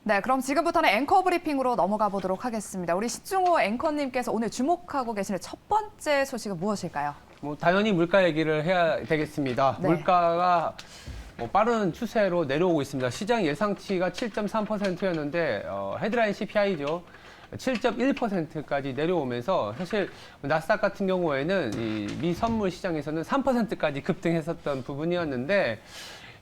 네, 그럼 지금부터는 앵커 브리핑으로 넘어가 보도록 하겠습니다. 우리 신중호 앵커님께서 오늘 주목하고 계시는 첫 번째 소식은 무엇일까요? 당연히 물가 얘기를 해야 되겠습니다. 네. 물가가 빠른 추세로 내려오고 있습니다. 시장 예상치가 7.3%였는데 헤드라인 CPI죠. 7.1%까지 내려오면서 사실 나스닥 같은 경우에는 이 미 선물 시장에서는 3%까지 급등했었던 부분이었는데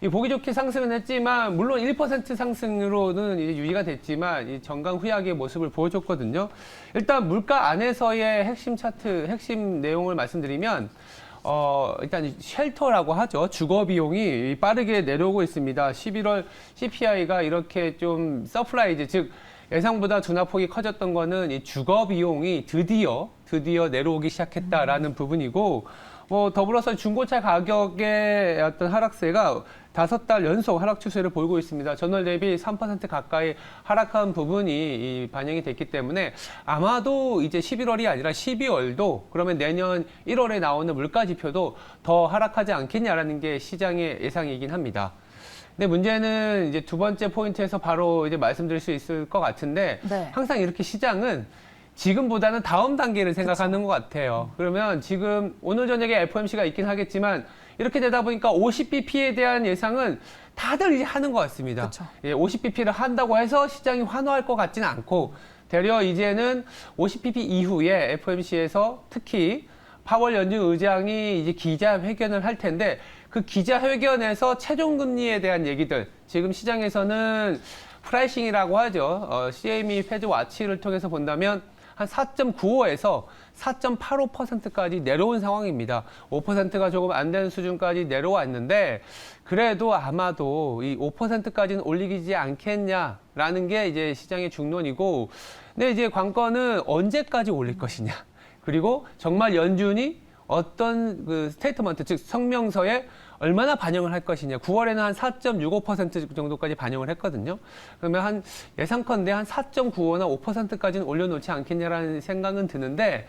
이 보기 좋게 상승은 했지만 물론 1% 상승으로는 이제 유지가 됐지만 이 정강 후약의 모습을 보여줬거든요. 일단 물가 안에서의 핵심 차트, 핵심 내용을 말씀드리면 일단 쉘터라고 하죠. 주거 비용이 빠르게 내려오고 있습니다. 11월 CPI가 이렇게 좀 서프라이즈, 즉 예상보다 둔화폭이 커졌던 거는 이 주거 비용이 드디어 내려오기 시작했다라는 부분이고, 더불어서 중고차 가격의 어떤 하락세가 5달 연속 하락 추세를 보이고 있습니다. 전월 대비 3% 가까이 하락한 부분이 반영이 됐기 때문에 아마도 이제 11월이 아니라 12월도 그러면 내년 1월에 나오는 물가 지표도 더 하락하지 않겠냐라는 게 시장의 예상이긴 합니다. 근데 문제는 이제 두 번째 포인트에서 바로 이제 말씀드릴 수 있을 것 같은데 네. 항상 이렇게 시장은 지금보다는 다음 단계를 생각하는 것 같아요. 그러면 지금 오늘 저녁에 FOMC가 있긴 하겠지만 이렇게 되다 보니까 50bp에 대한 예상은 다들 이제 하는 것 같습니다. 그쵸. 예, 50bp를 한다고 해서 시장이 환호할 것 같지는 않고 되려 이제는 50bp 이후에 FOMC에서 특히 파월 연준 의장이 이제 기자회견을 할 텐데 그 기자회견에서 최종 금리에 대한 얘기들 지금 시장에서는 프라이싱이라고 하죠. CME 페드 와치를 통해서 본다면 한 4.95에서 4.85%까지 내려온 상황입니다. 5%가 조금 안 되는 수준까지 내려왔는데 그래도 아마도 이 5%까지는 올리지 않겠냐라는 게 이제 시장의 중론이고, 근데 이제 관건은 언제까지 올릴 것이냐. 그리고 정말 연준이 어떤 그 스테이트먼트, 즉 성명서에 얼마나 반영을 할 것이냐. 9월에는 한 4.65% 정도까지 반영을 했거든요. 그러면 한 예상컨대 한 4.95나 5%까지는 올려놓지 않겠냐라는 생각은 드는데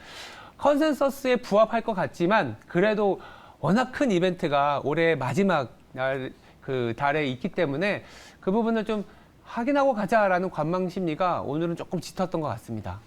컨센서스에 부합할 것 같지만 그래도 워낙 큰 이벤트가 올해 마지막 달에 있기 때문에 그 부분을 좀 확인하고 가자라는 관망 심리가 오늘은 조금 짙었던 것 같습니다.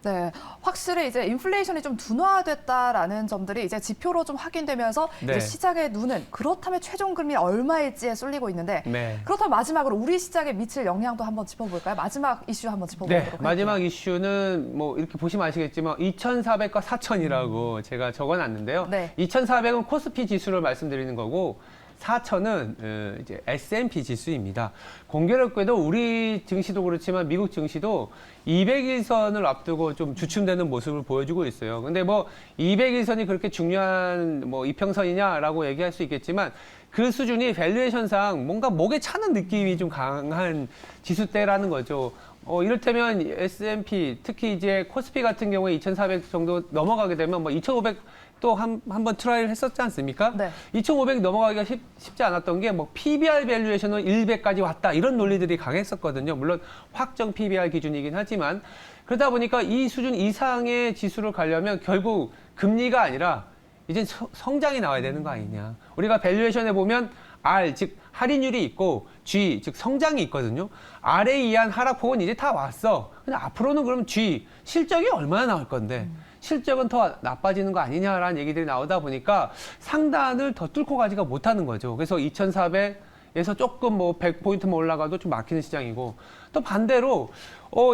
네, 확실히 이제 인플레이션이 좀 둔화됐다라는 점들이 이제 지표로 좀 확인되면서 네. 이제 시장의 눈은 그렇다면 최종 금리 얼마일지에 쏠리고 있는데 네. 그렇다면 마지막으로 우리 시장에 미칠 영향도 한번 짚어볼까요? 마지막 이슈 한번 짚어보도록 네, 할게요. 마지막 이슈는 뭐 이렇게 보시면 아시겠지만 2,400과 4,000이라고 제가 적어놨는데요. 네. 2,400은 코스피 지수를 말씀드리는 거고 4,000은 이제 S&P 지수입니다. 공교롭게도 우리 증시도 그렇지만 미국 증시도 200일선을 앞두고 좀 주춤되는 모습을 보여주고 있어요. 근데 뭐 200일선이 그렇게 중요한 뭐 이평선이냐라고 얘기할 수 있겠지만 그 수준이 밸류에이션상 뭔가 목에 차는 느낌이 좀 강한 지수대라는 거죠. 이를테면 S&P, 특히 이제 코스피 같은 경우에 2,400 정도 넘어가게 되면 뭐 2,500 또 한 번 트라이를 했었지 않습니까? 네. 2,500 넘어가기가 쉽지 않았던 게 뭐 PBR 밸류에이션은 100까지 왔다 이런 논리들이 강했었거든요. 물론 확정 PBR 기준이긴 하지만 그러다 보니까 이 수준 이상의 지수를 가려면 결국 금리가 아니라 이제 성장이 나와야 되는 거 아니냐. 우리가 밸류에이션에 보면 R, 즉 할인율이 있고 G, 즉 성장이 있거든요. R에 의한 하락폭은 이제 다 왔어. 근데 앞으로는 그럼 G, 실적이 얼마나 나올 건데 실적은 더 나빠지는 거 아니냐라는 얘기들이 나오다 보니까 상단을 더 뚫고 가지가 못하는 거죠. 그래서 2,400에서 조금 뭐 100포인트만 올라가도 좀 막히는 시장이고 또 반대로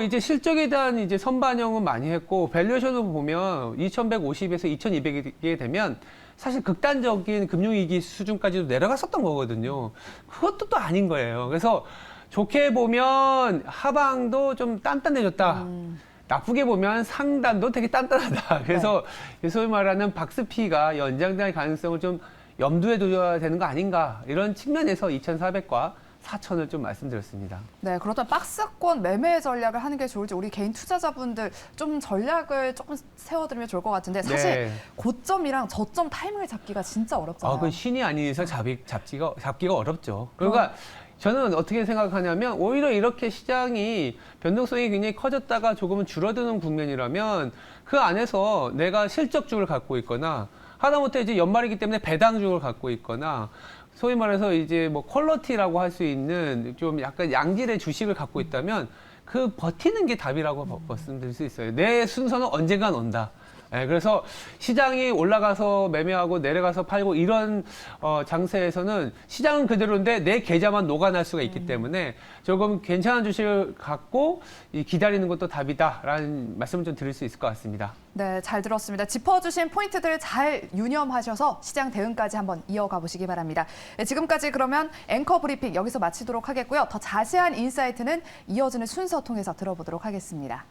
이제 실적에 대한 이제 선반영은 많이 했고 밸류에이션을 보면 2,150에서 2,200이 되면 사실 극단적인 금융위기 수준까지도 내려갔었던 거거든요. 그것도 또 아닌 거예요. 그래서 좋게 보면 하방도 좀 단단해졌다. 나쁘게 보면 상단도 되게 단단하다. 그래서 소위 말하는 박스피가 연장될 가능성을 좀 염두에 둬야 되는 거 아닌가. 이런 측면에서 2,400과 4,000을 좀 말씀드렸습니다. 네, 그렇다면 박스권 매매 전략을 하는 게 좋을지 우리 개인 투자자분들 좀 전략을 조금 세워드리면 좋을 것 같은데 사실 네. 고점이랑 저점 타이밍을 잡기가 진짜 어렵잖아요. 그건 신이 아닌 이상 잡기가 어렵죠. 그러니까 저는 어떻게 생각하냐면 오히려 이렇게 시장이 변동성이 굉장히 커졌다가 조금은 줄어드는 국면이라면 그 안에서 내가 실적주를 갖고 있거나 하다못해 이제 연말이기 때문에 배당주를 갖고 있거나 소위 말해서 이제 뭐 퀄러티라고 할 수 있는 좀 약간 양질의 주식을 갖고 있다면 그 버티는 게 답이라고 말씀드릴 수 있어요. 내 순서는 언젠간 온다. 예, 그래서 시장이 올라가서 매매하고 내려가서 팔고 이런 장세에서는 시장은 그대로인데 내 계좌만 녹아날 수가 있기 때문에 조금 괜찮은 주식을 갖고 기다리는 것도 답이다라는 말씀을 좀 드릴 수 있을 것 같습니다. 네, 잘 들었습니다. 짚어주신 포인트들 잘 유념하셔서 시장 대응까지 한번 이어가 보시기 바랍니다. 네, 지금까지 그러면 앵커 브리핑 여기서 마치도록 하겠고요. 더 자세한 인사이트는 이어지는 순서 통해서 들어보도록 하겠습니다.